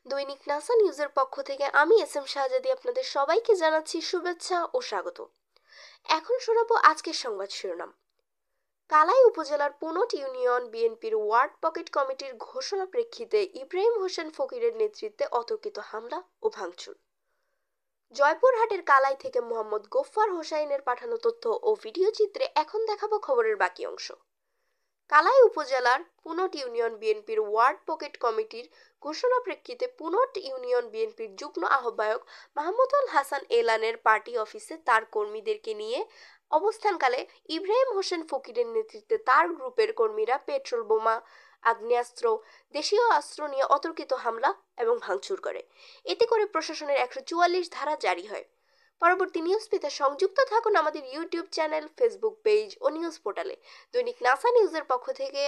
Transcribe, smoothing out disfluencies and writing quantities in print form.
দৈনিক নাসা নিউজের পক্ষ থেকে আমি এস এম শাহজাদি আপনাদের সবাইকে জানাচ্ছি শুভেচ্ছা ও স্বাগত। এখন শোনাবো আজকের সংবাদ শিরোনাম। কালাই উপজেলার ৫৯ ইউনিয়ন বিএনপির ওয়ার্ড পকেট কমিটির ঘোষণা প্রেক্ষিতে ইব্রাহিম হোসেন ফকিরের নেতৃত্বে অতর্কিত হামলা ও ভাঙচুর। জয়পুরহাটের কালাই থেকে মোহাম্মদ গোফফার হোসাইনের পাঠানো তথ্য ও ভিডিও চিত্রে এখন দেখাবো খবরের বাকি অংশ। কালাই উপজেলার ৫৯ ইউনিয়ন বিএনপির ওয়ার্ড পকেট কমিটির ঘোষণা প্রেক্ষিতে ৫৯ ইউনিয়ন বিএনপির যুগ্ম আহ্বায়ক মাহমুদুল হাসান এলানের পার্টি অফিসে তার কর্মীদেরকে নিয়ে অবস্থানকালে ইব্রাহিম হোসেন ফকিরের নেতৃত্বে তার গ্রুপের কর্মীরা পেট্রোল বোমা, আগ্নেয়াস্ত্র, দেশীয় অস্ত্র নিয়ে অতর্কিত হামলা এবং ভাঙচুর করে। এতে করে প্রশাসনের ১৪৪ ধারা জারি হয়। পরবর্তী নিউজ পেতে সংযুক্ত থাকুন আমাদের ইউটিউব চ্যানেল, ফেসবুক পেজ ও নিউজ পোর্টালে। দৈনিক নাসা নিউজের পক্ষ থেকে